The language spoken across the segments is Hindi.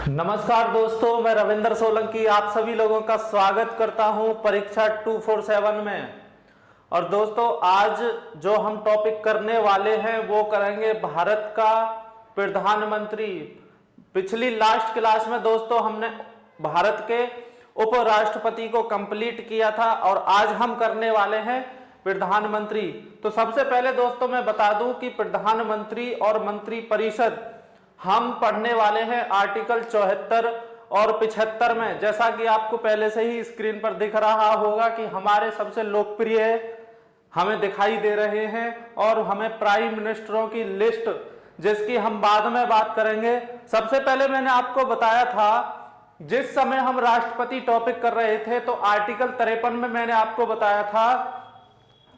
नमस्कार दोस्तों, मैं रविंद्र सोलंकी आप सभी लोगों का स्वागत करता हूं परीक्षा 247 में। और दोस्तों, आज जो हम टॉपिक करने वाले हैं वो करेंगे भारत का प्रधानमंत्री। पिछली लास्ट क्लास में दोस्तों हमने भारत के उपराष्ट्रपति को कंप्लीट किया था और आज हम करने वाले हैं प्रधानमंत्री। तो सबसे पहले दोस्तों मैं बता दूं कि प्रधानमंत्री और मंत्रिपरिषद हम पढ़ने वाले हैं आर्टिकल 74 और 75 में। जैसा कि आपको पहले से ही स्क्रीन पर दिख रहा होगा कि हमारे सबसे लोकप्रिय हमें दिखाई दे रहे हैं और हमें प्राइम मिनिस्टरों की लिस्ट, जिसकी हम बाद में बात करेंगे। सबसे पहले मैंने आपको बताया था, जिस समय हम राष्ट्रपति टॉपिक कर रहे थे तो आर्टिकल 53 में मैंने आपको बताया था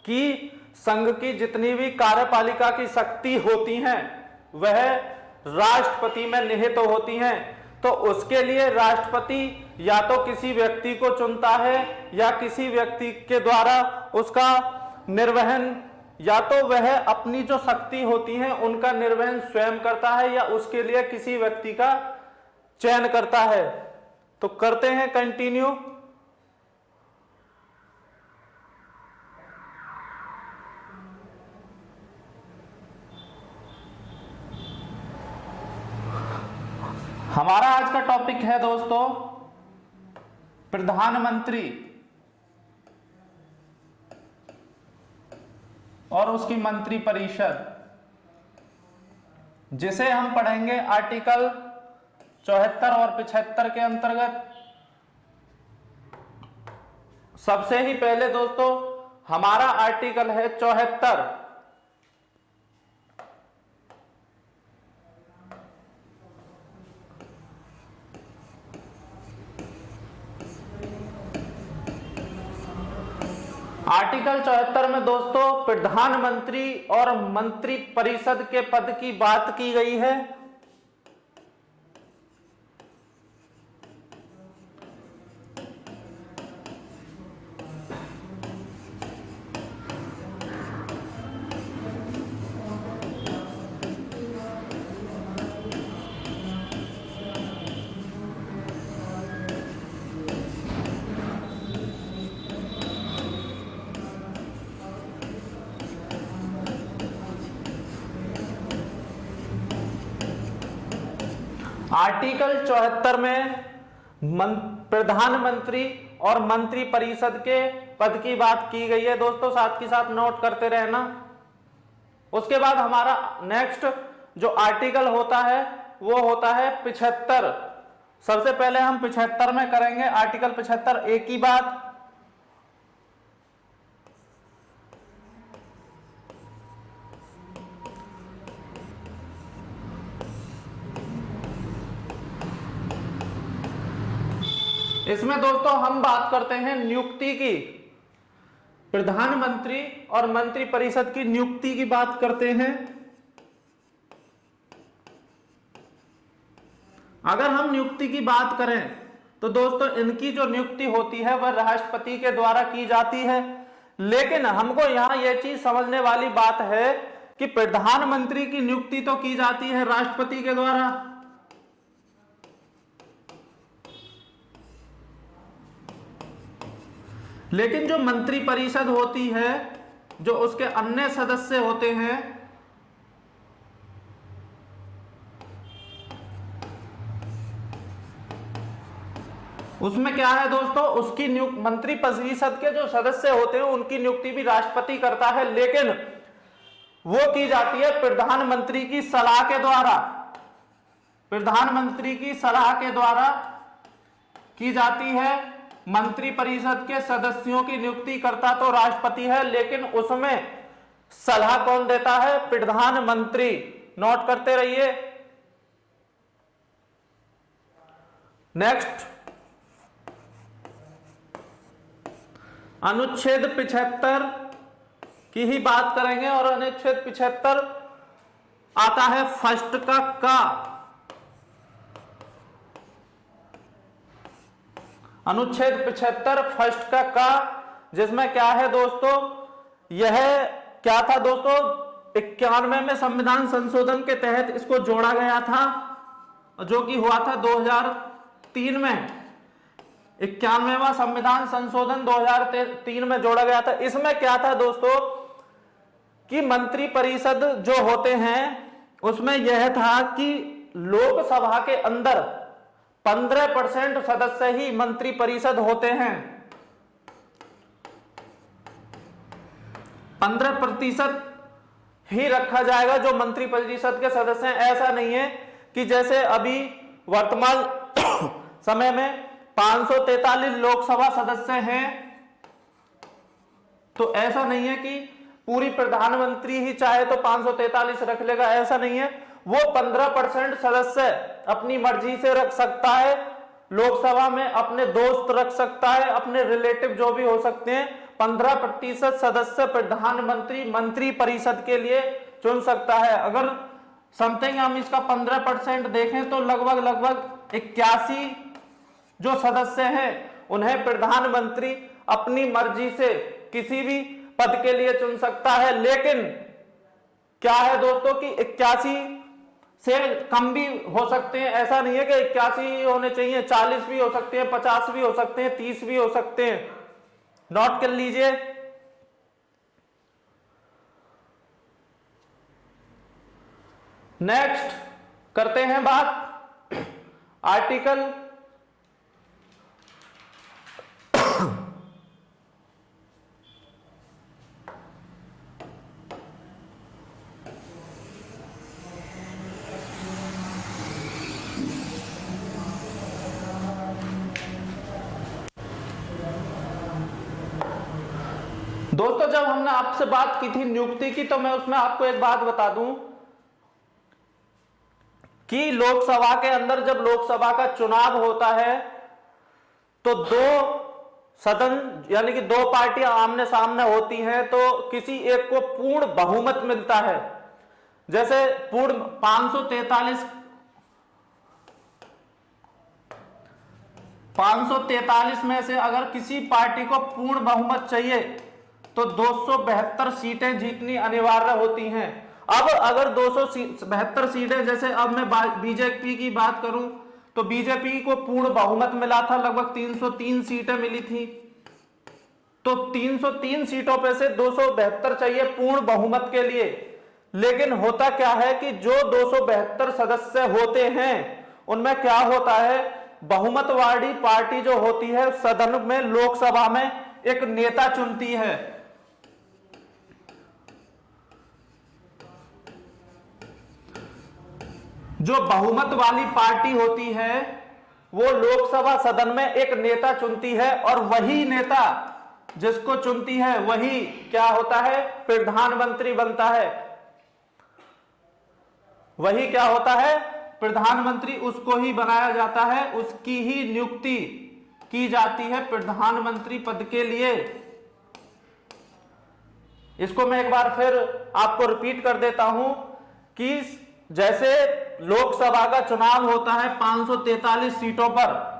कि संघ की जितनी भी कार्यपालिका की शक्ति होती हैं वह राष्ट्रपति में निहित होती हैं। तो उसके लिए राष्ट्रपति या तो किसी व्यक्ति को चुनता है या किसी व्यक्ति के द्वारा उसका निर्वहन, या तो वह अपनी जो शक्ति होती है उनका निर्वहन स्वयं करता है या उसके लिए किसी व्यक्ति का चयन करता है। तो करते हैं कंटिन्यू। हमारा आज का टॉपिक है दोस्तों प्रधानमंत्री और उसकी मंत्रिपरिषद, जिसे हम पढ़ेंगे आर्टिकल 74 और 75 के अंतर्गत। सबसे ही पहले दोस्तों हमारा आर्टिकल है 74। आर्टिकल 74 में दोस्तों प्रधानमंत्री और मंत्रिपरिषद के पद की बात की गई है। आर्टिकल 74 में प्रधानमंत्री और मंत्रिपरिषद के पद की बात की गई है दोस्तों, साथ ही साथ नोट करते रहना। उसके बाद हमारा नेक्स्ट जो आर्टिकल होता है वो होता है 75। सबसे पहले हम 75 में करेंगे आर्टिकल 75 ए की बात। इसमें दोस्तों हम बात करते हैं नियुक्ति की। प्रधानमंत्री और मंत्रिपरिषद की नियुक्ति की बात करते हैं। अगर हम नियुक्ति की बात करें तो दोस्तों इनकी जो नियुक्ति होती है वह राष्ट्रपति के द्वारा की जाती है। लेकिन हमको यहां यह चीज समझने वाली बात है कि प्रधानमंत्री की नियुक्ति तो की जाती है राष्ट्रपति के द्वारा, लेकिन जो मंत्रिपरिषद होती है, जो उसके अन्य सदस्य होते हैं, उसमें क्या है दोस्तों, उसकी मंत्रिपरिषद के जो सदस्य होते हैं उनकी नियुक्ति भी राष्ट्रपति करता है, लेकिन वो की जाती है प्रधानमंत्री की सलाह के द्वारा। प्रधानमंत्री की सलाह के द्वारा की जाती है। मंत्रिपरिषद के सदस्यों की नियुक्ति करता तो राष्ट्रपति है, लेकिन उसमें सलाह कौन देता है? प्रधानमंत्री। नोट करते रहिए। नेक्स्ट अनुच्छेद 75 की ही बात करेंगे और अनुच्छेद 75 आता है फर्स्ट का अनुच्छेद 75 फर्स्ट का, जिसमें क्या है दोस्तों, यह क्या था दोस्तों, 91 में संविधान संशोधन के तहत इसको जोड़ा गया था। जो कि हुआ था 2003 में। 91वां संविधान संशोधन 2003 में जोड़ा गया था। इसमें क्या था दोस्तों कि मंत्री परिषद जो होते हैं उसमें यह था कि लोकसभा के अंदर 15% सदस्य ही मंत्री परिषद होते हैं। 15% ही रखा जाएगा जो मंत्री परिषद के सदस्य हैं। ऐसा नहीं है कि जैसे अभी वर्तमान समय में 543 लोकसभा सदस्य हैं, तो ऐसा नहीं है कि पूरी प्रधानमंत्री ही चाहे तो 543 रख लेगा, ऐसा नहीं है। वो 15% सदस्य अपनी मर्जी से रख सकता है, लोकसभा में अपने दोस्त रख सकता है, अपने रिलेटिव जो भी हो सकते हैं। 15% सदस्य प्रधानमंत्री मंत्री परिषद के लिए चुन सकता है। अगर समथिंग हम इसका 15% देखें तो लगभग 81 जो सदस्य हैं उन्हें प्रधानमंत्री अपनी मर्जी से किसी भी पद के लिए चुन सकता है। लेकिन क्या है दोस्तों कि 81 से कम भी हो सकते हैं, ऐसा नहीं है कि 81 होने चाहिए, 40 भी हो सकते हैं, 50 भी हो सकते हैं, 30 भी हो सकते हैं। नोट कर लीजिए। नेक्स्ट करते हैं बात आर्टिकल दोस्तों, जब हमने आपसे बात की थी नियुक्ति की, तो मैं उसमें आपको एक बात बता दूं कि लोकसभा के अंदर जब लोकसभा का चुनाव होता है तो दो सदन यानी कि दो पार्टियां आमने सामने होती हैं, तो किसी एक को पूर्ण बहुमत मिलता है। जैसे पूर्ण 543 में से अगर किसी पार्टी को पूर्ण बहुमत चाहिए तो 272 सीटें जीतनी अनिवार्य होती हैं। अब अगर 272 सीटें, जैसे अब मैं बीजेपी की बात करूं तो बीजेपी को पूर्ण बहुमत मिला था, लगभग 303 सीटें मिली थी। तो 303 सीटों पे से 272 चाहिए पूर्ण बहुमत के लिए। लेकिन होता क्या है कि जो 272 सदस्य होते हैं उनमें क्या होता है, बहुमत वाली पार्टी जो होती है सदन में लोकसभा में एक नेता चुनती है। जो बहुमत वाली पार्टी होती है वो लोकसभा सदन में एक नेता चुनती है और वही नेता जिसको चुनती है वही क्या होता है, प्रधानमंत्री बनता है। वही क्या होता है, प्रधानमंत्री, उसको ही बनाया जाता है, उसकी ही नियुक्ति की जाती है प्रधानमंत्री पद के लिए। इसको मैं एक बार फिर आपको रिपीट कर देता हूं कि जैसे लोकसभा का चुनाव होता है 543 सीटों पर,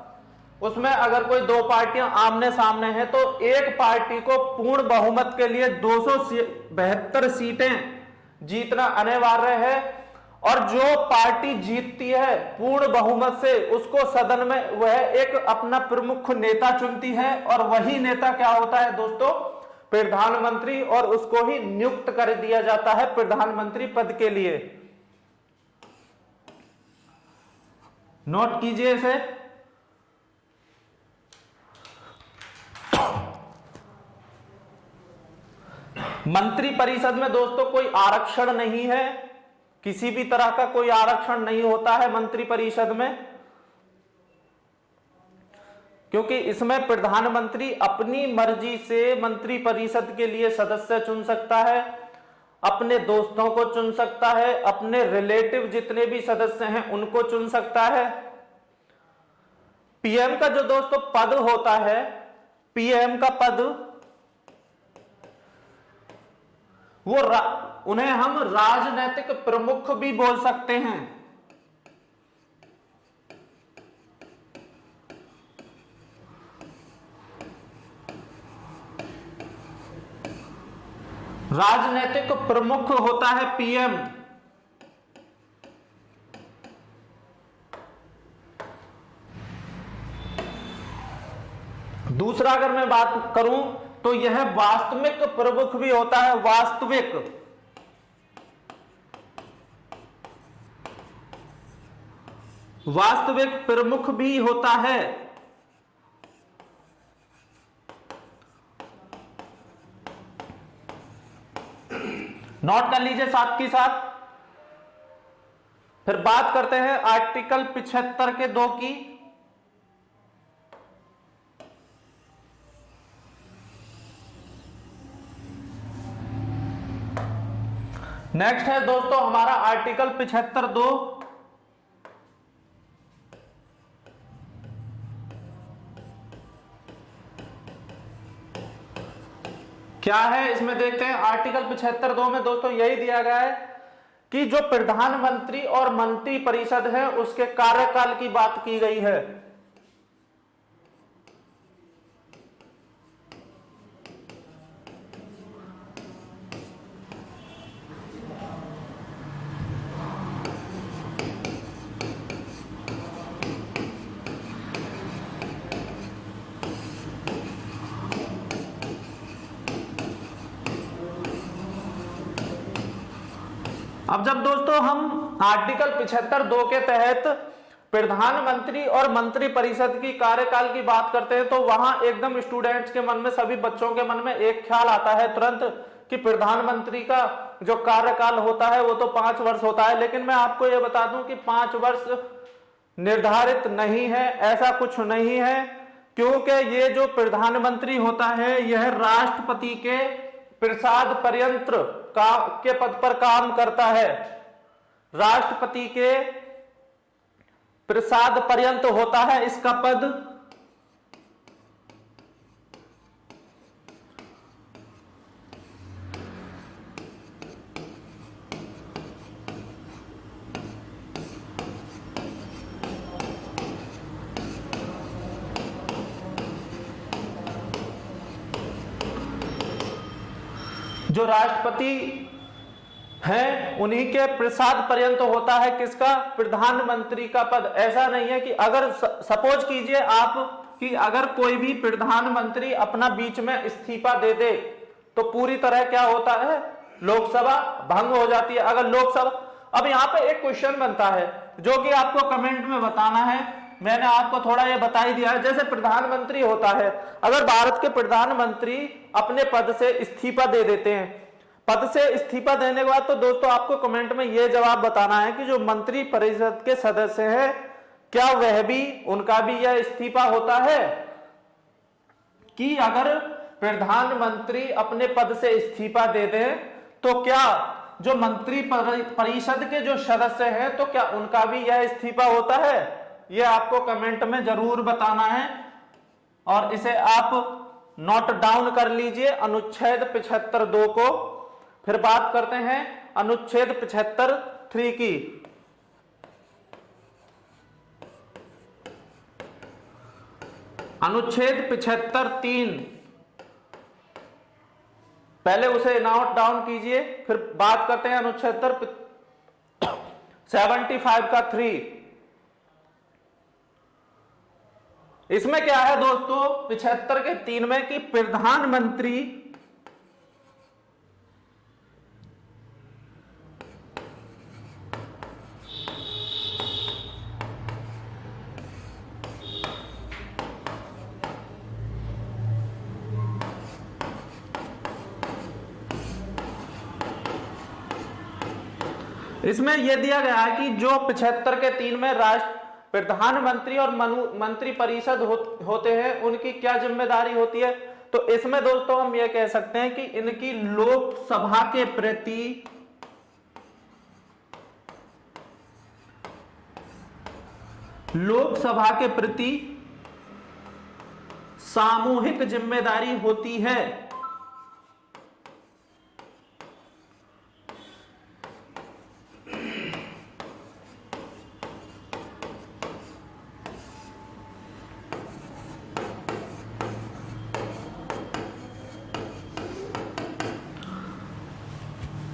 उसमें अगर कोई दो पार्टियां आमने सामने हैं तो एक पार्टी को पूर्ण बहुमत के लिए 272 सीटें जीतना अनिवार्य है। और जो पार्टी जीतती है पूर्ण बहुमत से उसको सदन में वह एक अपना प्रमुख नेता चुनती है और वही नेता क्या होता है दोस्तों, प्रधानमंत्री, और उसको ही नियुक्त कर दिया जाता है प्रधानमंत्री पद के लिए। नोट कीजिए इसे। मंत्री परिषद में दोस्तों कोई आरक्षण नहीं है, किसी भी तरह का कोई आरक्षण नहीं होता है मंत्री परिषद में, क्योंकि इसमें प्रधानमंत्री अपनी मर्जी से मंत्री परिषद के लिए सदस्य चुन सकता है, अपने दोस्तों को चुन सकता है, अपने रिलेटिव जितने भी सदस्य हैं उनको चुन सकता है। पीएम का जो दोस्तों पद होता है, पीएम का पद, वो उन्हें हम राजनीतिक प्रमुख भी बोल सकते हैं। राजनीतिक प्रमुख होता है पीएम। दूसरा अगर मैं बात करूं तो यह वास्तविक प्रमुख भी होता है, वास्तविक प्रमुख भी होता है। नोट कर लीजिए साथ ही साथ। फिर बात करते हैं आर्टिकल 75 के 2 की। नेक्स्ट है दोस्तों हमारा आर्टिकल 75(2). क्या है इसमें देखते हैं। आर्टिकल 75(2) में दोस्तों यही दिया गया है कि जो प्रधानमंत्री और मंत्री परिषद है उसके कार्यकाल की बात की गई है। अब जब दोस्तों हम आर्टिकल 75(2) के तहत प्रधानमंत्री और मंत्री परिषद की कार्यकाल की बात करते हैं तो वहां एकदम स्टूडेंट्स के मन में, सभी बच्चों के मन में एक ख्याल आता है तुरंत कि प्रधानमंत्री का जो कार्यकाल होता है वो तो 5 वर्ष होता है। लेकिन मैं आपको यह बता दूं कि 5 वर्ष निर्धारित नहीं है, ऐसा कुछ नहीं है, क्योंकि ये जो प्रधानमंत्री होता है यह राष्ट्रपति के प्रसाद पर्यंत के पद पर काम करता है। राष्ट्रपति के प्रसाद पर्यंत होता है इसका पद। जो राष्ट्रपति हैं उन्हीं के प्रसाद पर्यंत होता है किसका, प्रधानमंत्री का पद। ऐसा नहीं है कि अगर सपोज कीजिए आप कि अगर कोई भी प्रधानमंत्री अपना बीच में इस्तीफा दे दे तो पूरी तरह क्या होता है, लोकसभा भंग हो जाती है। अगर लोकसभा, अब यहां पे एक क्वेश्चन बनता है जो कि आपको कमेंट में बताना है, मैंने आपको थोड़ा ये बता ही दिया है। जैसे प्रधानमंत्री होता है, अगर भारत के प्रधानमंत्री अपने पद से इस्तीफा दे देते हैं, पद से इस्तीफा देने के बाद तो दोस्तों आपको कमेंट में यह जवाब बताना है कि जो मंत्री परिषद के सदस्य हैं क्या वह भी, उनका भी यह इस्तीफा होता है कि अगर प्रधानमंत्री अपने पद से इस्तीफा दे दें तो क्या जो मंत्री परिषद के जो सदस्य हैं तो क्या उनका भी यह इस्तीफा होता है। यह आपको कमेंट में जरूर बताना है और इसे आप नोट डाउन कर लीजिए अनुच्छेद 75(2) को। फिर बात करते हैं अनुच्छेद 75(3) की। अनुच्छेद 75(3), पहले उसे नोट डाउन कीजिए। फिर बात करते हैं अनुच्छेद 75 का 3। इसमें क्या है दोस्तों 75 के 3 में कि प्रधानमंत्री इसमें यह दिया गया है कि जो 75 के 3 में प्रधानमंत्री और मंत्री परिषद होते हैं उनकी क्या जिम्मेदारी होती है। तो इसमें दोस्तों हम यह कह सकते हैं कि इनकी लोकसभा के प्रति सामूहिक जिम्मेदारी होती है।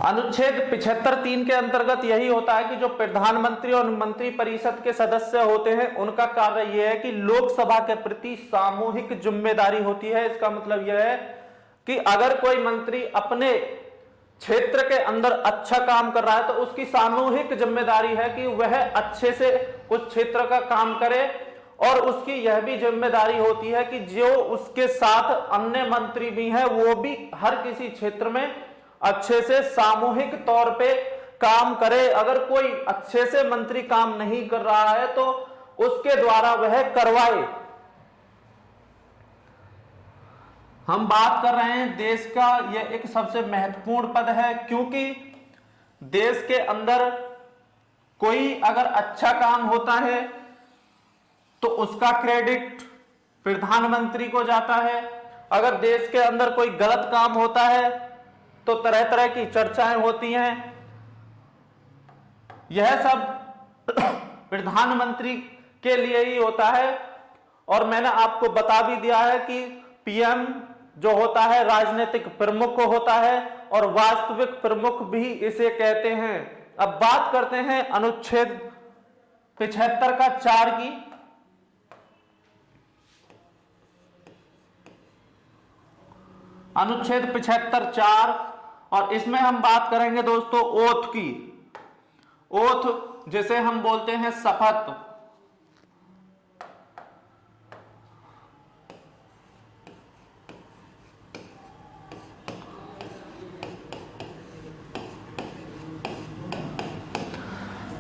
अनुच्छेद 75(3) के अंतर्गत यही होता है कि जो प्रधानमंत्री और मंत्री परिषद के सदस्य होते हैं उनका कार्य यह है कि लोकसभा के प्रति सामूहिक जिम्मेदारी होती है। इसका मतलब यह है कि अगर कोई मंत्री अपने क्षेत्र के अंदर अच्छा काम कर रहा है तो उसकी सामूहिक जिम्मेदारी है कि वह अच्छे से उस क्षेत्र का काम करे, और उसकी यह भी जिम्मेदारी होती है कि जो उसके साथ अन्य मंत्री भी हैं वो भी हर किसी क्षेत्र में अच्छे से सामूहिक तौर पे काम करे। अगर कोई अच्छे से मंत्री काम नहीं कर रहा है तो उसके द्वारा वह करवाए। हम बात कर रहे हैं देश का, यह एक सबसे महत्वपूर्ण पद है, क्योंकि देश के अंदर कोई अगर अच्छा काम होता है तो उसका क्रेडिट प्रधानमंत्री को जाता है। अगर देश के अंदर कोई गलत काम होता है तो तरह तरह की चर्चाएं होती हैं। यह सब प्रधानमंत्री के लिए ही होता है। और मैंने आपको बता भी दिया है कि पीएम जो होता है राजनीतिक प्रमुख होता है और वास्तविक प्रमुख भी इसे कहते हैं। अब बात करते हैं अनुच्छेद 75 का 4 की। अनुच्छेद 75 4, और इसमें हम बात करेंगे दोस्तों ओथ की। ओथ जिसे हम बोलते हैं शपथ।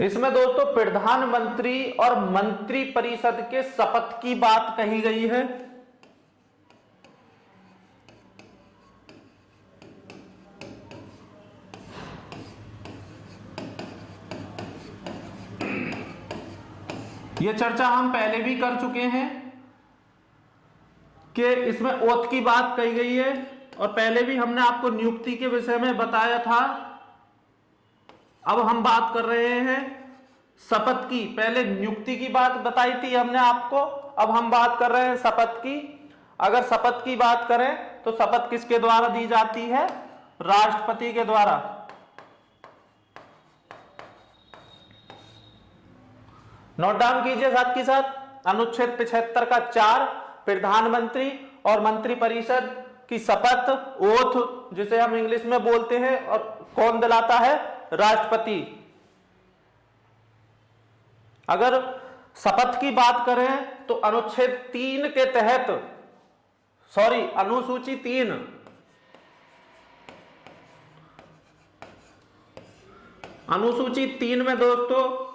इसमें दोस्तों प्रधानमंत्री और मंत्री परिषद के शपथ की बात कही गई है। यह चर्चा हम पहले भी कर चुके हैं कि इसमें ओथ की बात कही गई है, और पहले भी हमने आपको नियुक्ति के विषय में बताया था। अब हम बात कर रहे हैं शपथ की। पहले नियुक्ति की बात बताई थी हमने आपको, अब हम बात कर रहे हैं शपथ की। अगर शपथ की बात करें तो शपथ किसके द्वारा दी जाती है? राष्ट्रपति के द्वारा। नोट डाउन कीजिए साथ के साथ। अनुच्छेद 75 का 4 प्रधानमंत्री और मंत्री परिषद की शपथ, ओथ जिसे हम इंग्लिश में बोलते हैं, और कौन दिलाता है? राष्ट्रपति। अगर शपथ की बात करें तो अनुच्छेद 3 के तहत, अनुसूची 3, अनुसूची 3 में दोस्तों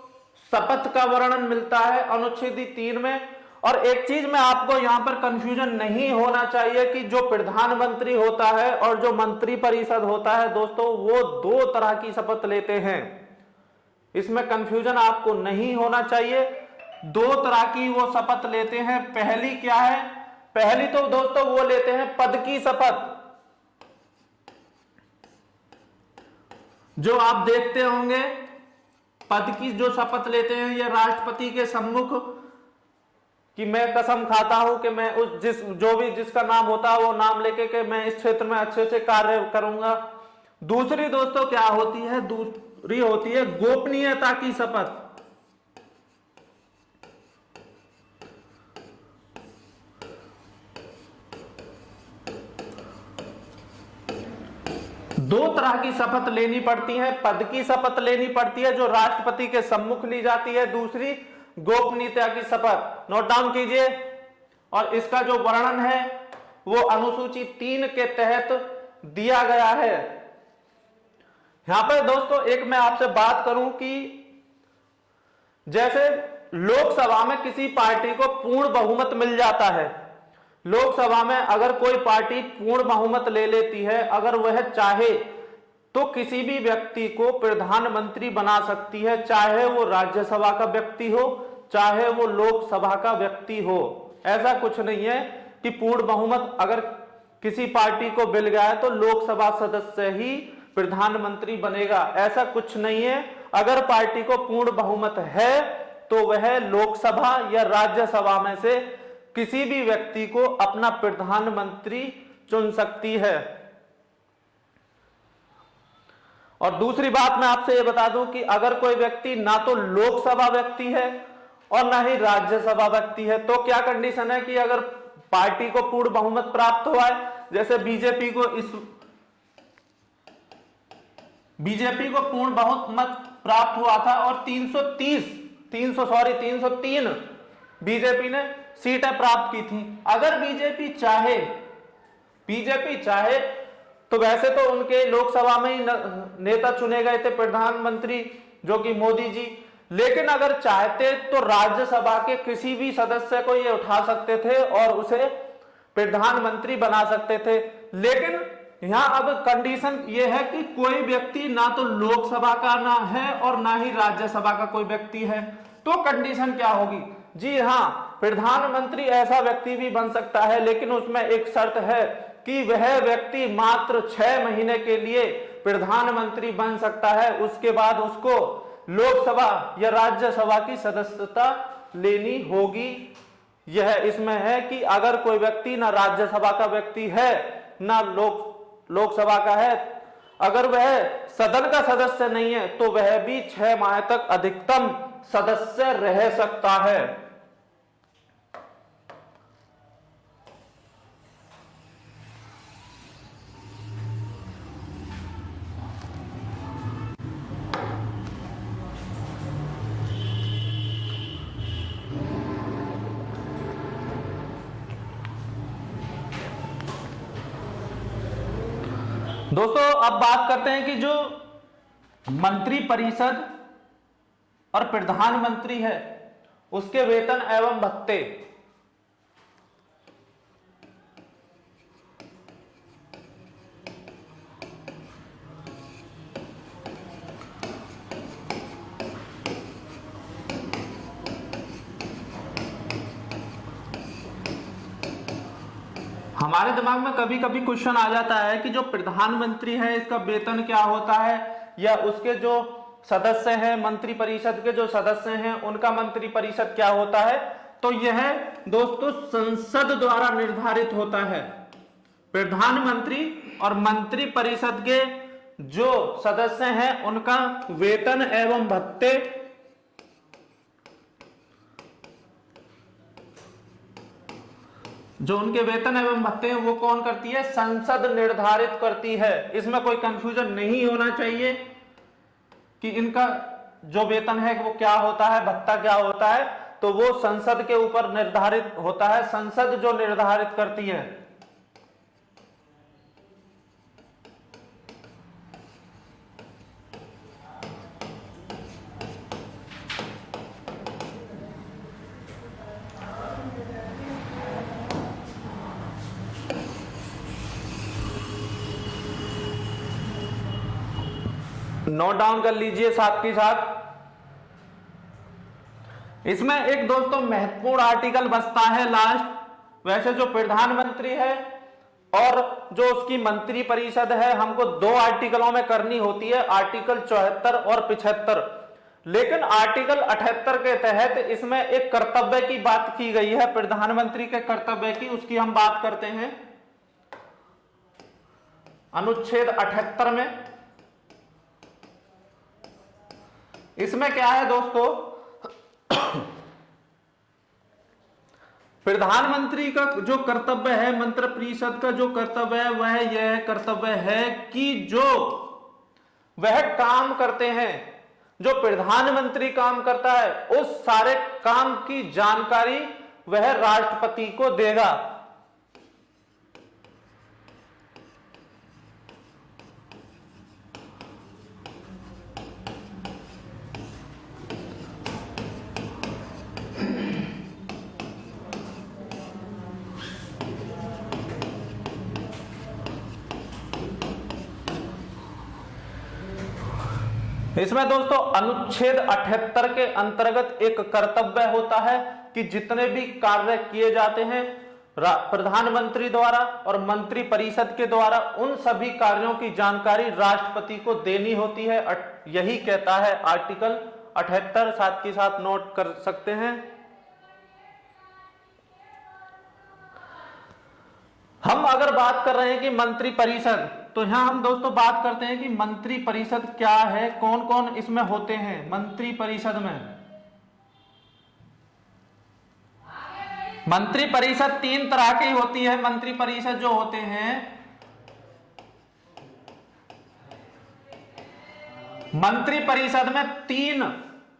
शपथ का वर्णन मिलता है अनुच्छेद 3 में। और एक चीज में आपको यहां पर कंफ्यूजन नहीं होना चाहिए कि जो प्रधानमंत्री होता है और जो मंत्री परिषद होता है दोस्तों, वो दो तरह की शपथ लेते हैं। इसमें कंफ्यूजन आपको नहीं होना चाहिए। दो तरह की वो शपथ लेते हैं। पहली क्या है? पहली तो दोस्तों वो लेते हैं पद की शपथ, जो आप देखते होंगे। पद की जो शपथ लेते हैं ये राष्ट्रपति के सम्मुख, कि मैं कसम खाता हूं कि मैं उस जिसका नाम होता है वो नाम लेके कि मैं इस क्षेत्र में अच्छे से कार्य करूंगा। दूसरी दोस्तों क्या होती है? दूसरी होती है गोपनीयता की शपथ। दो तरह की शपथ लेनी पड़ती है। पद की शपथ लेनी पड़ती है जो राष्ट्रपति के सम्मुख ली जाती है, दूसरी गोपनीयता की शपथ। नोट डाउन कीजिए। और इसका जो वर्णन है वो अनुसूची 3 के तहत दिया गया है। यहां पर दोस्तों एक मैं आपसे बात करूं कि जैसे लोकसभा में किसी पार्टी को पूर्ण बहुमत मिल जाता है। लोकसभा में अगर कोई पार्टी पूर्ण बहुमत ले लेती है, अगर वह चाहे तो किसी भी व्यक्ति को प्रधानमंत्री बना सकती है, चाहे वो राज्यसभा का व्यक्ति हो, चाहे वो लोकसभा का व्यक्ति हो। ऐसा कुछ नहीं है कि पूर्ण बहुमत अगर किसी पार्टी को मिल गया है तो लोकसभा सदस्य ही प्रधानमंत्री बनेगा, ऐसा कुछ नहीं है। अगर पार्टी को पूर्ण बहुमत है तो वह लोकसभा या राज्यसभा में से किसी भी व्यक्ति को अपना प्रधानमंत्री चुन सकती है। और दूसरी बात मैं आपसे ये बता दूं कि अगर कोई व्यक्ति ना तो लोकसभा व्यक्ति है और ना ही राज्यसभा व्यक्ति है, तो क्या कंडीशन है कि अगर पार्टी को पूर्ण बहुमत प्राप्त हुआ है, जैसे बीजेपी को पूर्ण बहुमत प्राप्त हुआ था और 303 बीजेपी ने सीटें प्राप्त की थी। अगर बीजेपी चाहे तो वैसे तो उनके लोकसभा में ही नेता चुने गए थे, प्रधानमंत्री जो कि मोदी जी, लेकिन अगर चाहते तो राज्यसभा के किसी भी सदस्य को ये उठा सकते थे और उसे प्रधानमंत्री बना सकते थे। लेकिन यहां अब कंडीशन ये है कि कोई व्यक्ति ना तो लोकसभा का ना है और ना ही राज्यसभा का कोई व्यक्ति है, तो कंडीशन क्या होगी? जी हां, प्रधानमंत्री ऐसा व्यक्ति भी बन सकता है, लेकिन उसमें एक शर्त है कि वह व्यक्ति मात्र 6 महीने के लिए प्रधानमंत्री बन सकता है, उसके बाद उसको लोकसभा या राज्यसभा की सदस्यता लेनी होगी। यह इसमें है कि अगर कोई व्यक्ति ना राज्यसभा का व्यक्ति है ना लोकसभा का है, अगर वह सदन का सदस्य नहीं है तो वह भी 6 माह तक अधिकतम सदस्य रह सकता है। दोस्तों अब बात करते हैं कि जो मंत्री परिषद और प्रधानमंत्री है उसके वेतन एवं भत्ते। हमारे दिमाग में कभी कभी क्वेश्चन आ जाता है कि जो प्रधानमंत्री है इसका वेतन क्या होता है, या उसके जो सदस्य हैं मंत्री परिषद के जो सदस्य हैं उनका मंत्री परिषद क्या होता है। तो यह दोस्तों संसद द्वारा निर्धारित होता है। प्रधानमंत्री और मंत्री परिषद के जो सदस्य हैं उनका वेतन एवं भत्ते जो उनके वेतन एवं भत्ते हैं वो कौन करती है? संसद निर्धारित करती है। इसमें कोई कंफ्यूजन नहीं होना चाहिए कि इनका जो वेतन है वो क्या होता है, भत्ता क्या होता है, तो वो संसद के ऊपर निर्धारित होता है, संसद जो निर्धारित करती है। नोट डाउन कर लीजिए साथ के साथ। इसमें एक दोस्तों महत्वपूर्ण आर्टिकल बचता है लास्ट। वैसे जो प्रधानमंत्री है और जो उसकी मंत्री परिषद है हमको 2 आर्टिकलों में करनी होती है, आर्टिकल 74 और 75। लेकिन आर्टिकल 78 के तहत इसमें एक कर्तव्य की बात की गई है, प्रधानमंत्री के कर्तव्य की, उसकी हम बात करते हैं अनुच्छेद 78 में। इसमें क्या है दोस्तों, प्रधानमंत्री का जो कर्तव्य है, मंत्री परिषद का जो कर्तव्य है वह यह कर्तव्य है कि जो वह काम करते हैं, जो प्रधानमंत्री काम करता है उस सारे काम की जानकारी वह राष्ट्रपति को देगा। इसमें दोस्तों अनुच्छेद 78 के अंतर्गत एक कर्तव्य होता है कि जितने भी कार्य किए जाते हैं प्रधानमंत्री द्वारा और मंत्री परिषद के द्वारा, उन सभी कार्यों की जानकारी राष्ट्रपति को देनी होती है। यही कहता है आर्टिकल 78, साथ के साथ नोट कर सकते हैं। हम अगर बात कर रहे हैं कि मंत्री परिषद तो यहां हम दोस्तों बात करते हैं कि मंत्री परिषद क्या है, कौन कौन इसमें होते हैं मंत्री परिषद में। मंत्री परिषद तीन तरह की होती है। मंत्री परिषद जो होते हैं, मंत्री परिषद में तीन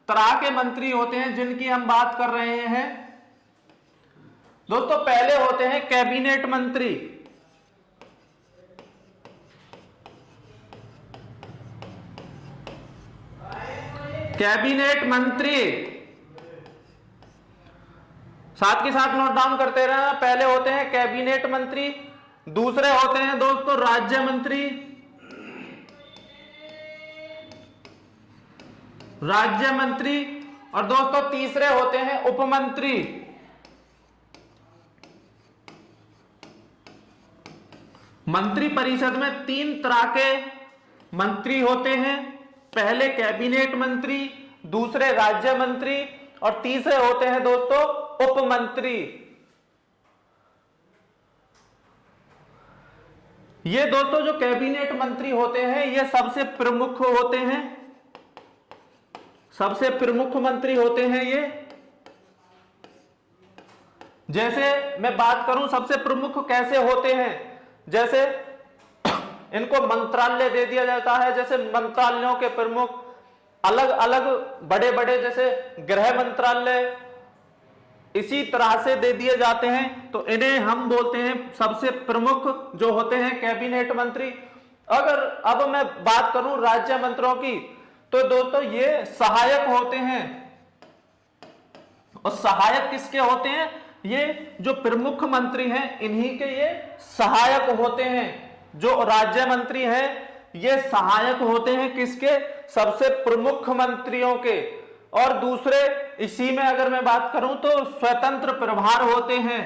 तरह के मंत्री होते हैं जिनकी हम बात कर रहे हैं दोस्तों। पहले होते हैं कैबिनेट मंत्री। कैबिनेट मंत्री साथ के साथ नोट डाउन करते रहना। पहले होते हैं कैबिनेट मंत्री, दूसरे होते हैं दोस्तों राज्य मंत्री, राज्य मंत्री, और दोस्तों तीसरे होते हैं उपमंत्री। मंत्री परिषद में तीन तरह के मंत्री होते हैं। पहले कैबिनेट मंत्री, दूसरे राज्य मंत्री, और तीसरे होते हैं दोस्तों उपमंत्री। ये दोस्तों जो कैबिनेट मंत्री होते हैं ये सबसे प्रमुख होते हैं, सबसे प्रमुख मंत्री होते हैं ये। जैसे मैं बात करूं सबसे प्रमुख कैसे होते हैं, जैसे इनको मंत्रालय दे दिया जाता है। जैसे मंत्रालयों के प्रमुख अलग अलग बड़े बड़े जैसे गृह मंत्रालय इसी तरह से दे दिए जाते हैं, तो इन्हें हम बोलते हैं सबसे प्रमुख जो होते हैं कैबिनेट मंत्री। अगर अब मैं बात करूं राज्य मंत्रियों की, तो दोस्तों ये सहायक होते हैं। और सहायक किसके होते हैं? ये जो प्रमुख मंत्री हैं इन्हीं के ये सहायक होते हैं। जो राज्य मंत्री हैं ये सहायक होते हैं किसके? सबसे प्रमुख मंत्रियों के। और दूसरे इसी में अगर मैं बात करूं तो स्वतंत्र प्रभार होते हैं।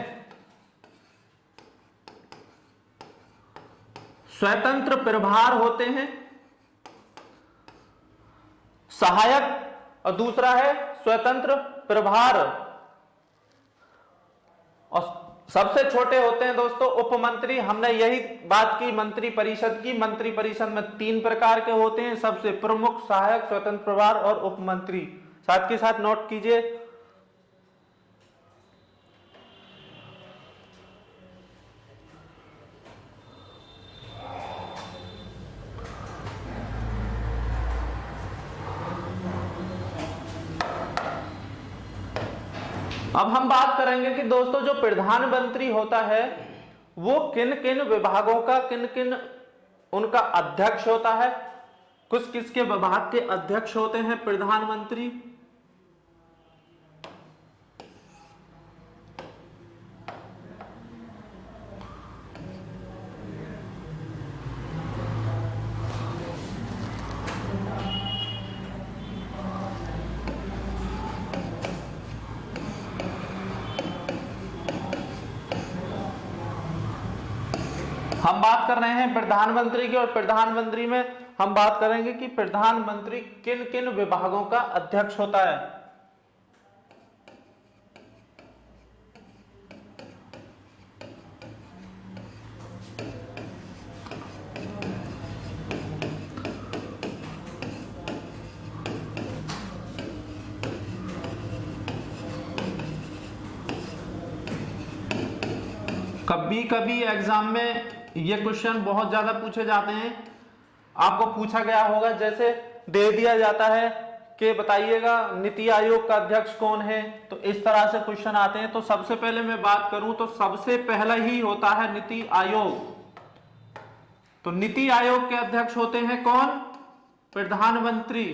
स्वतंत्र प्रभार होते हैं सहायक, और दूसरा है स्वतंत्र प्रभार। और सबसे छोटे होते हैं दोस्तों उपमंत्री। हमने यही बात की मंत्री परिषद की। मंत्री परिषद में तीन प्रकार के होते हैं, सबसे प्रमुख, सहायक, स्वतंत्र प्रभार और उपमंत्री। साथ के साथ नोट कीजिए। अब हम बात करेंगे कि दोस्तों जो प्रधानमंत्री होता है वो किन किन विभागों का, किन किन उनका अध्यक्ष होता है। कुछ किसके विभाग के अध्यक्ष होते हैं प्रधानमंत्री? हम बात कर रहे हैं प्रधानमंत्री की, और प्रधानमंत्री में हम बात करेंगे कि प्रधानमंत्री किन किन विभागों का अध्यक्ष होता है। कभी कभी एग्जाम में ये क्वेश्चन बहुत ज्यादा पूछे जाते हैं। आपको पूछा गया होगा, जैसे दे दिया जाता है कि बताइएगा नीति आयोग का अध्यक्ष कौन है, तो इस तरह से क्वेश्चन आते हैं। तो सबसे पहले मैं बात करूं तो सबसे पहला ही होता है नीति आयोग। तो नीति आयोग के अध्यक्ष होते हैं कौन? प्रधानमंत्री।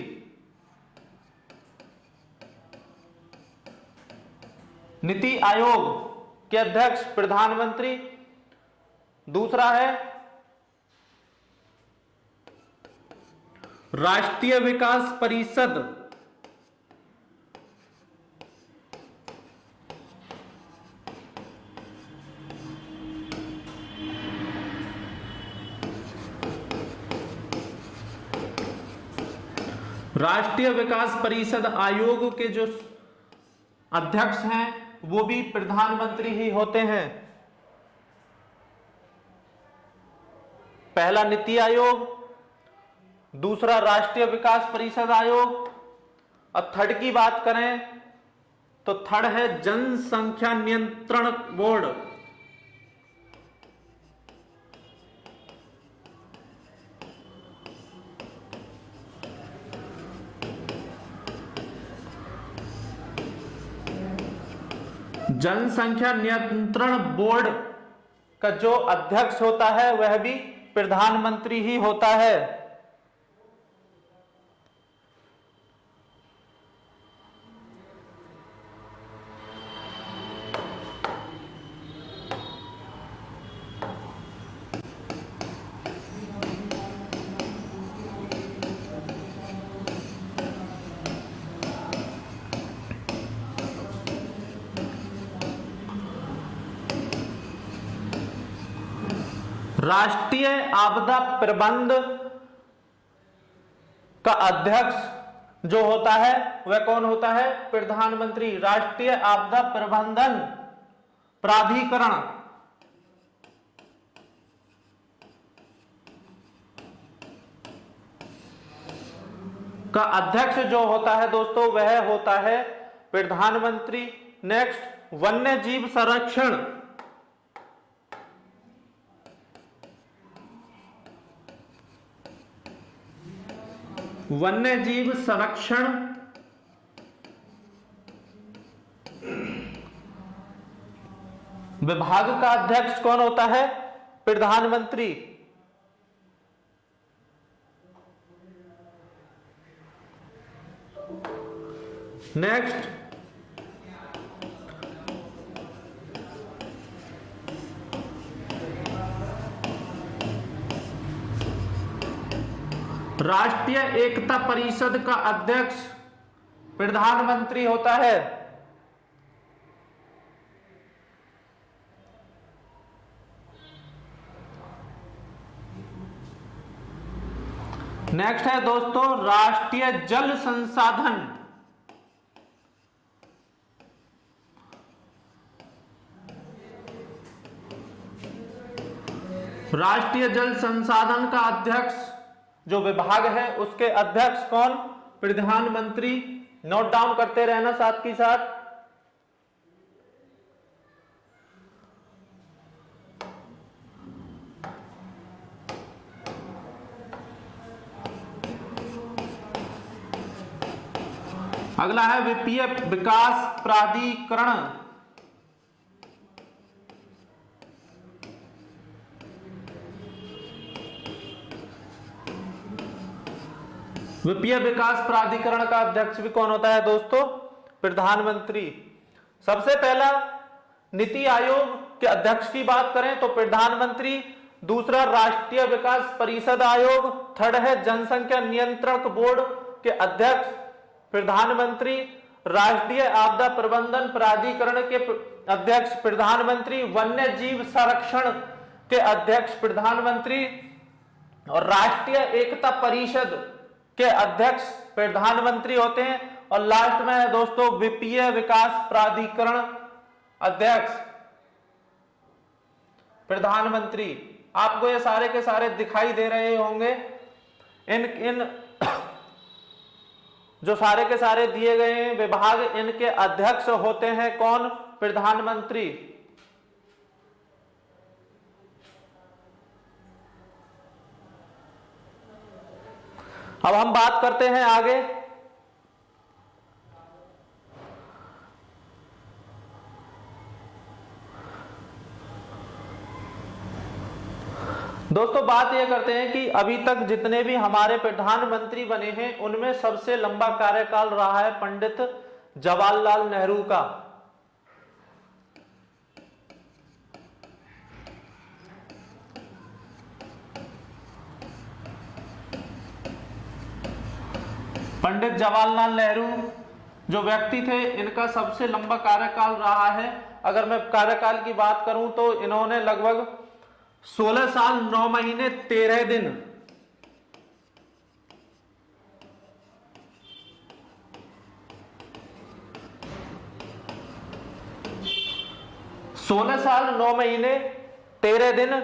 नीति आयोग के अध्यक्ष प्रधानमंत्री। दूसरा है राष्ट्रीय विकास परिषद। राष्ट्रीय विकास परिषद आयोग के जो अध्यक्ष हैं वो भी प्रधानमंत्री ही होते हैं। पहला नीति आयोग, दूसरा राष्ट्रीय विकास परिषद आयोग, और थर्ड की बात करें तो थर्ड है जनसंख्या नियंत्रण बोर्ड। जनसंख्या नियंत्रण बोर्ड का जो अध्यक्ष होता है वह भी प्रधानमंत्री ही होता है। राष्ट्रीय आपदा प्रबंध का अध्यक्ष जो होता है वह कौन होता है? प्रधानमंत्री। राष्ट्रीय आपदा प्रबंधन प्राधिकरण का अध्यक्ष जो होता है दोस्तों वह होता है प्रधानमंत्री। नेक्स्ट, वन्य जीव संरक्षण। वन्य जीव संरक्षण विभाग का अध्यक्ष कौन होता है? प्रधानमंत्री। नेक्स्ट, राष्ट्रीय एकता परिषद का अध्यक्ष प्रधानमंत्री होता है। नेक्स्ट है दोस्तों राष्ट्रीय जल संसाधन। राष्ट्रीय जल संसाधन का अध्यक्ष जो विभाग है उसके अध्यक्ष कौन? प्रधानमंत्री। नोट डाउन करते रहना साथ के साथ। अगला है वित्तीय विकास प्राधिकरण। वित्तीय विकास प्राधिकरण का अध्यक्ष भी कौन होता है दोस्तों? प्रधानमंत्री। सबसे पहला नीति आयोग के अध्यक्ष की बात करें तो प्रधानमंत्री, दूसरा राष्ट्रीय विकास परिषद आयोग, थर्ड है जनसंख्या नियंत्रण बोर्ड के अध्यक्ष प्रधानमंत्री, राष्ट्रीय आपदा प्रबंधन प्राधिकरण के अध्यक्ष प्रधानमंत्री, वन्य जीव संरक्षण के अध्यक्ष प्रधानमंत्री और राष्ट्रीय एकता परिषद के अध्यक्ष प्रधानमंत्री होते हैं। और लास्ट में है दोस्तों वित्तीय विकास प्राधिकरण अध्यक्ष प्रधानमंत्री। आपको ये सारे के सारे दिखाई दे रहे होंगे। इन जो सारे के सारे दिए गए हैं विभाग, इनके अध्यक्ष होते हैं कौन? प्रधानमंत्री। अब हम बात करते हैं आगे। दोस्तों बात यह करते हैं कि अभी तक जितने भी हमारे प्रधानमंत्री बने हैं उनमें सबसे लंबा कार्यकाल रहा है पंडित जवाहरलाल नेहरू का। पंडित जवाहरलाल नेहरू जो व्यक्ति थे इनका सबसे लंबा कार्यकाल रहा है। अगर मैं कार्यकाल की बात करूं तो इन्होंने लगभग 16 साल 9 महीने 13 दिन 16 साल 9 महीने 13 दिन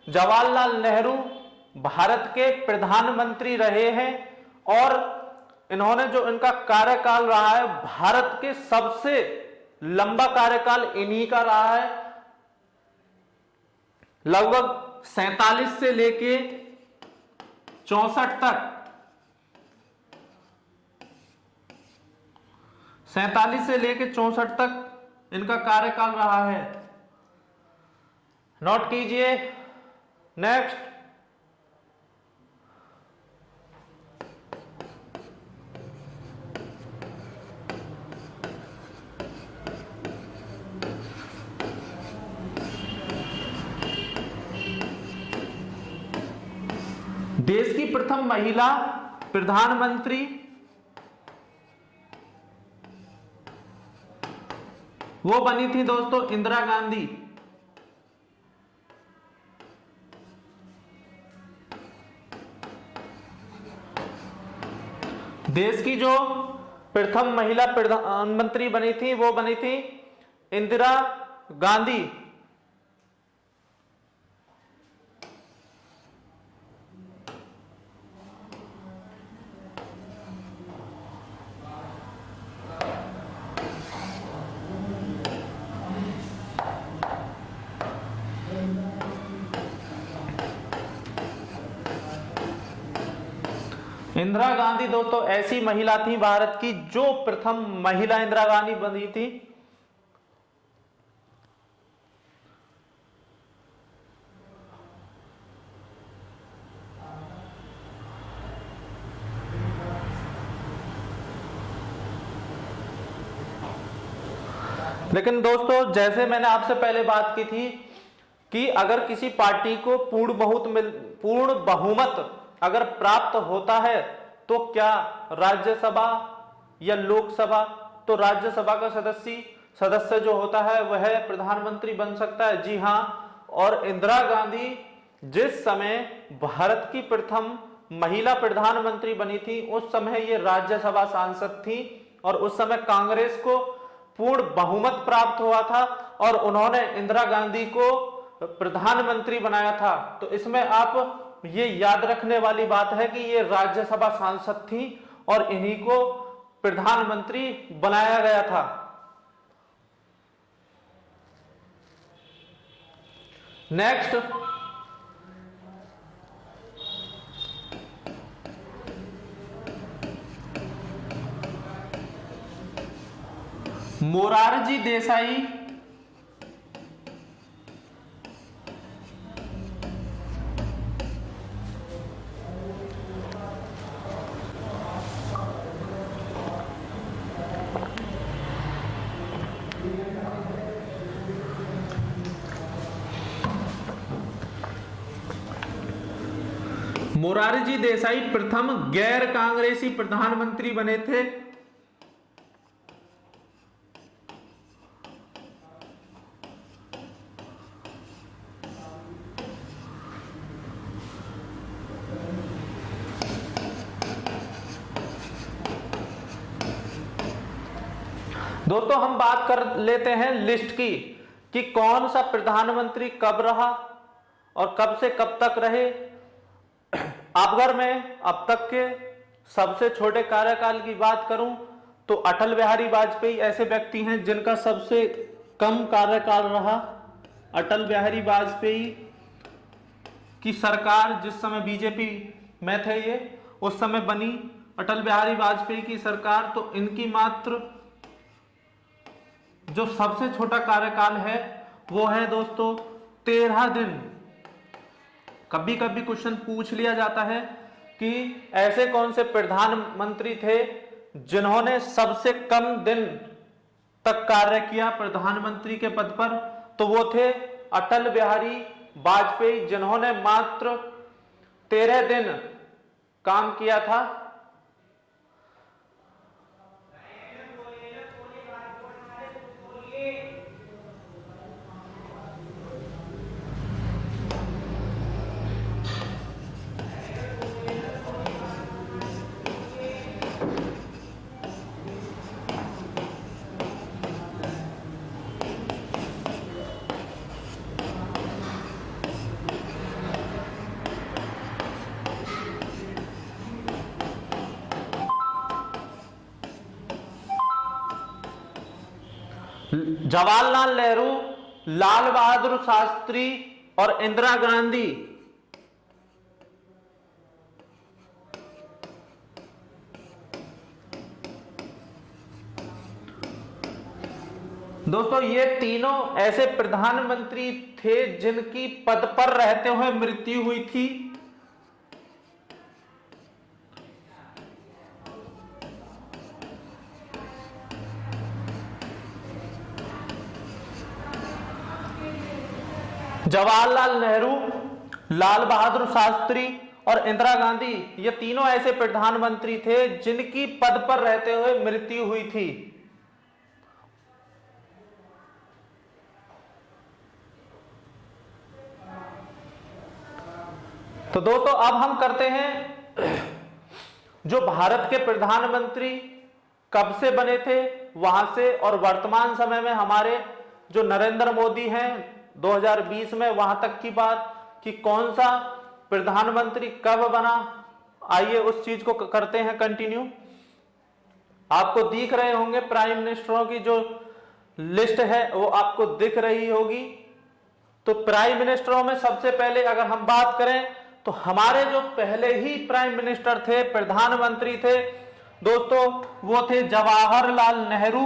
जवाहरलाल नेहरू भारत के प्रधानमंत्री रहे हैं और इन्होंने जो इनका कार्यकाल रहा है, भारत के सबसे लंबा कार्यकाल इन्हीं का रहा है। लगभग 47 से लेके 64 तक, 47 से लेके 64 तक इनका कार्यकाल रहा है। नोट कीजिए। नेक्स्ट, देश की प्रथम महिला प्रधानमंत्री वो बनी थी दोस्तों इंदिरा गांधी। देश की जो प्रथम महिला प्रधानमंत्री बनी थी वो बनी थी इंदिरा गांधी। इंदिरा गांधी दोस्तों ऐसी महिला थी भारत की जो प्रथम महिला इंदिरा गांधी बनी थी। लेकिन दोस्तों जैसे मैंने आपसे पहले बात की थी कि अगर किसी पार्टी को पूर्ण बहुमत अगर प्राप्त होता है तो क्या राज्यसभा या लोकसभा, तो राज्यसभा का सदस्य जो होता है वह प्रधानमंत्री बन सकता है। जी हां, और इंदिरा गांधी जिस समय भारत की प्रथम महिला प्रधानमंत्री बनी थी उस समय ये राज्यसभा सांसद थी और उस समय कांग्रेस को पूर्ण बहुमत प्राप्त हुआ था और उन्होंने इंदिरा गांधी को प्रधानमंत्री बनाया था। तो इसमें आप ये याद रखने वाली बात है कि ये राज्यसभा सांसद थी और इन्हीं को प्रधानमंत्री बनाया गया था। नेक्स्ट, मोरारजी देसाई मोरारजी देसाई प्रथम गैर कांग्रेसी प्रधानमंत्री बने थे। दोस्तों हम बात कर लेते हैं लिस्ट की कि कौन सा प्रधानमंत्री कब रहा और कब से कब तक रहे। अगर मैं अब तक के सबसे छोटे कार्यकाल की बात करूं तो अटल बिहारी वाजपेयी ऐसे व्यक्ति हैं जिनका सबसे कम कार्यकाल रहा। अटल बिहारी वाजपेयी की सरकार जिस समय बीजेपी में थे ये उस समय बनी अटल बिहारी वाजपेयी की सरकार, तो इनकी मात्र जो सबसे छोटा कार्यकाल है वो है दोस्तों 13 दिन। कभी कभी क्वेश्चन पूछ लिया जाता है कि ऐसे कौन से प्रधानमंत्री थे जिन्होंने सबसे कम दिन तक कार्य किया प्रधानमंत्री के पद पर, तो वो थे अटल बिहारी वाजपेयी जिन्होंने मात्र 13 दिन काम किया था। जवाहरलाल नेहरू, लाल बहादुर शास्त्री और इंदिरा गांधी दोस्तों ये तीनों ऐसे प्रधानमंत्री थे जिनकी पद पर रहते हुए मृत्यु हुई थी। जवाहरलाल नेहरू, लाल बहादुर शास्त्री और इंदिरा गांधी ये तीनों ऐसे प्रधानमंत्री थे जिनकी पद पर रहते हुए मृत्यु हुई थी। तो दोस्तों अब हम करते हैं जो भारत के प्रधानमंत्री कब से बने थे वहां से, और वर्तमान समय में हमारे जो नरेंद्र मोदी हैं 2020 में वहां तक की बात कि कौन सा प्रधानमंत्री कब बना। आइए उस चीज को करते हैं कंटिन्यू। आपको दिख रहे होंगे प्राइम मिनिस्टरों की जो लिस्ट है वो आपको दिख रही होगी। तो प्राइम मिनिस्टरों में सबसे पहले अगर हम बात करें तो हमारे जो पहले ही प्राइम मिनिस्टर थे, प्रधानमंत्री थे दोस्तों, वो थे जवाहरलाल नेहरू।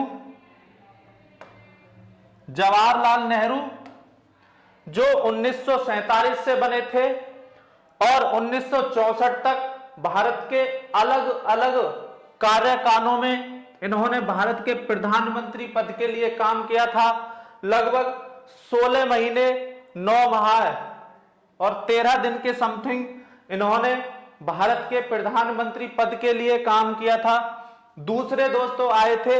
जवाहरलाल नेहरू जो 1947 से बने थे और 1964 तक भारत के अलग अलग कार्यकालों में इन्होंने भारत के प्रधानमंत्री पद के लिए काम किया था। लगभग 16 महीने 9 माह और 13 दिन के समथिंग इन्होंने भारत के प्रधानमंत्री पद के लिए काम किया था। दूसरे दोस्तों आए थे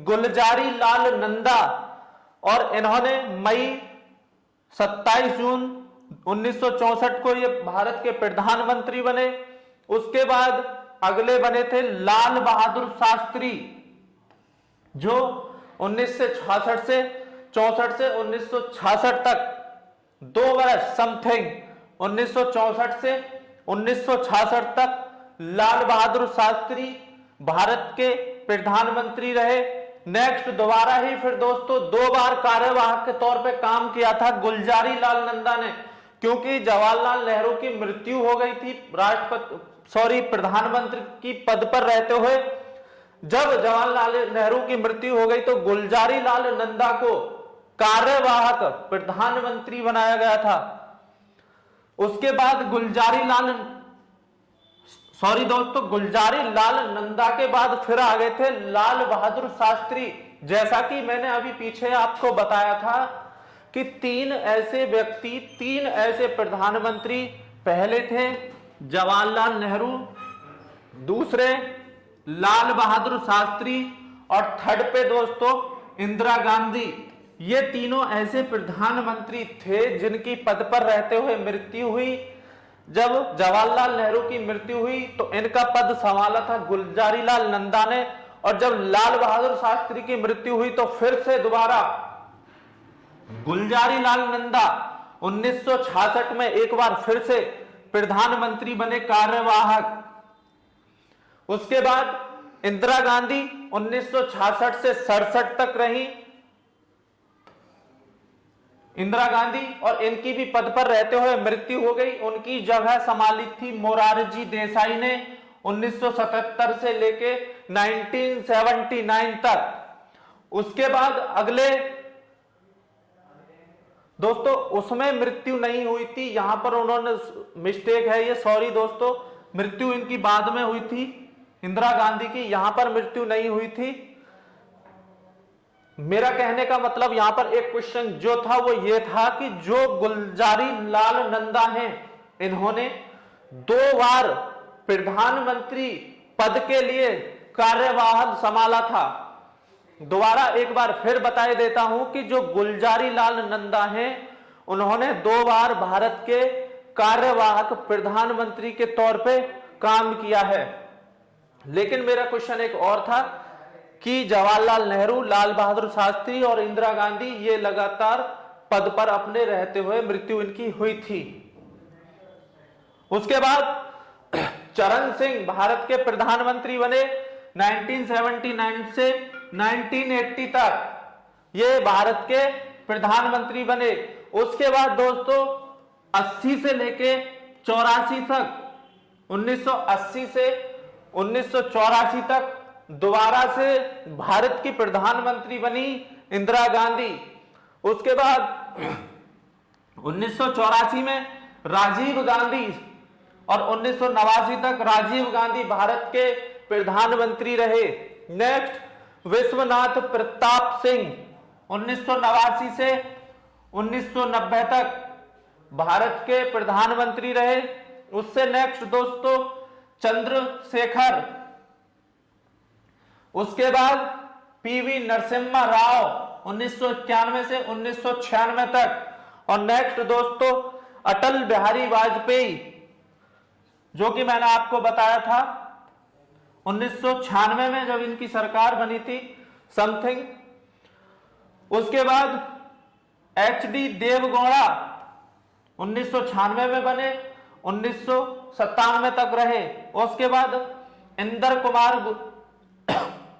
गुलजारी लाल नंदा और इन्होंने मई 27 जून 1964 को ये भारत के प्रधानमंत्री बने। उसके बाद अगले बने थे लाल बहादुर शास्त्री जो 1966 से 64 से 1966 तक 2 वर्ष समथिंग 1964 से 1966 तक लाल बहादुर शास्त्री भारत के प्रधानमंत्री रहे। नेक्स्ट दोबारा ही फिर दोस्तों 2 बार कार्यवाहक के तौर पे काम किया था गुलजारी लाल नंदा ने, क्योंकि जवाहरलाल नेहरू की मृत्यु हो गई थी प्रधानमंत्री की पद पर रहते हुए। जब जवाहरलाल नेहरू की मृत्यु हो गई तो गुलजारी लाल नंदा को कार्यवाहक प्रधानमंत्री बनाया गया था। उसके बाद गुलजारी लाल नंदा के बाद फिर आ गए थे लाल बहादुर शास्त्री। जैसा कि मैंने अभी पीछे आपको बताया था कि 3 ऐसे प्रधानमंत्री पहले थे जवाहरलाल नेहरू, दूसरे लाल बहादुर शास्त्री और थर्ड पे दोस्तों इंदिरा गांधी। ये तीनों ऐसे प्रधानमंत्री थे जिनकी पद पर रहते हुए मृत्यु हुई। जब जवाहरलाल नेहरू की मृत्यु हुई तो इनका पद संभाला था गुलजारी लाल नंदा ने, और जब लाल बहादुर शास्त्री की मृत्यु हुई तो फिर से दोबारा गुलजारी लाल नंदा 1966 में एक बार फिर से प्रधानमंत्री बने कार्यवाहक। उसके बाद इंदिरा गांधी 1966 से 67 तक रही इंदिरा गांधी, और इनकी भी पद पर रहते हुए मृत्यु हो गई। उनकी जगह संभाली थी मोरारजी देसाई ने 1977 से लेके 1979 तक। उसके बाद अगले दोस्तों उसमें मृत्यु नहीं हुई थी, यहां पर उन्होंने मिस्टेक है ये, सॉरी दोस्तों, मृत्यु इनकी बाद में हुई थी इंदिरा गांधी की, यहां पर मृत्यु नहीं हुई थी। मेरा कहने का मतलब यहां पर एक क्वेश्चन जो था वो ये था कि जो गुलजारी लाल नंदा हैं इन्होंने 2 बार प्रधानमंत्री पद के लिए कार्यवाहक संभाला था। दोबारा एक बार फिर बता देता हूं कि जो गुलजारी लाल नंदा हैं उन्होंने 2 बार भारत के कार्यवाहक प्रधानमंत्री के तौर पे काम किया है। लेकिन मेरा क्वेश्चन एक और था कि जवाहरलाल नेहरू, लाल बहादुर शास्त्री और इंदिरा गांधी ये लगातार पद पर अपने रहते हुए मृत्यु इनकी हुई थी। उसके बाद चरण सिंह भारत के प्रधानमंत्री बने 1979 से 1980 तक। ये भारत के प्रधानमंत्री बने। उसके बाद दोस्तों 80 से लेके 84 तक, 1980 से 1984 तक दोबारा से भारत की प्रधानमंत्री बनी इंदिरा गांधी। उसके बाद 1984 में राजीव गांधी और 1989 तक राजीव गांधी भारत के प्रधानमंत्री रहे। नेक्स्ट विश्वनाथ प्रताप सिंह 1989 से 1990 तक भारत के प्रधानमंत्री रहे। उससे नेक्स्ट दोस्तों चंद्रशेखर, उसके बाद पीवी नरसिम्हा राव 1991 से 1996 तक। और नेक्स्ट दोस्तों अटल बिहारी वाजपेयी, जो कि मैंने आपको बताया था 1996 में जब इनकी सरकार बनी थी समथिंग। उसके बाद एचडी देवगौड़ा 1996 में बने, 1997 तक रहे। उसके बाद इंदर कुमार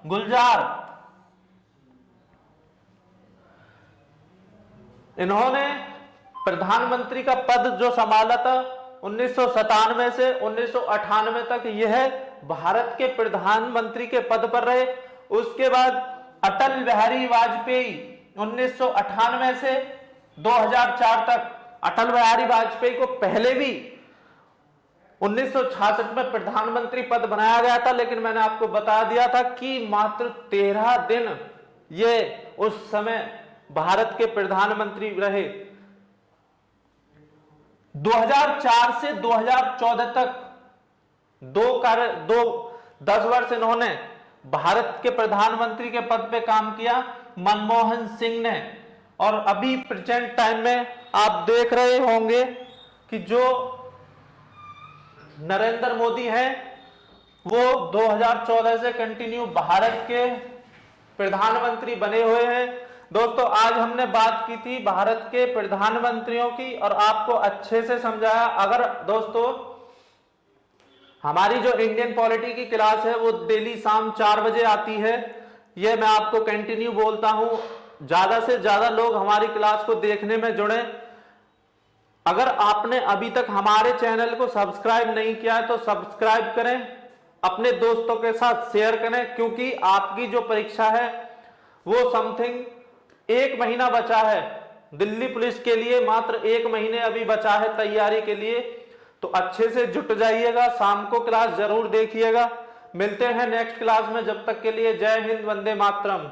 गुलजार, इन्होंने प्रधानमंत्री का पद जो संभाला था 1997 से 1998 तक, यह भारत के प्रधानमंत्री के पद पर रहे। उसके बाद अटल बिहारी वाजपेयी 1998 से 2004 तक। अटल बिहारी वाजपेयी को पहले भी 1966 में प्रधानमंत्री पद बनाया गया था, लेकिन मैंने आपको बता दिया था कि मात्र 13 दिन ये उस समय भारत के प्रधानमंत्री रहे। 2004 से 2014 तक 10 वर्ष इन्होंने भारत के प्रधानमंत्री के पद पे काम किया मनमोहन सिंह ने। और अभी प्रेजेंट टाइम में आप देख रहे होंगे कि जो नरेंद्र मोदी हैं वो 2014 से कंटिन्यू भारत के प्रधानमंत्री बने हुए हैं। दोस्तों आज हमने बात की थी भारत के प्रधानमंत्रियों की और आपको अच्छे से समझाया। अगर दोस्तों हमारी जो इंडियन पॉलिटी की क्लास है वो डेली शाम 4 बजे आती है, ये मैं आपको कंटिन्यू बोलता हूं, ज्यादा से ज्यादा लोग हमारी क्लास को देखने में जुड़े। अगर आपने अभी तक हमारे चैनल को सब्सक्राइब नहीं किया है तो सब्सक्राइब करें, अपने दोस्तों के साथ शेयर करें, क्योंकि आपकी जो परीक्षा है वो समथिंग 1 महीना बचा है। दिल्ली पुलिस के लिए मात्र 1 महीने अभी बचा है तैयारी के लिए, तो अच्छे से जुट जाइएगा। शाम को क्लास जरूर देखिएगा। मिलते हैं नेक्स्ट क्लास में, जब तक के लिए जय हिंद, वंदे मातरम।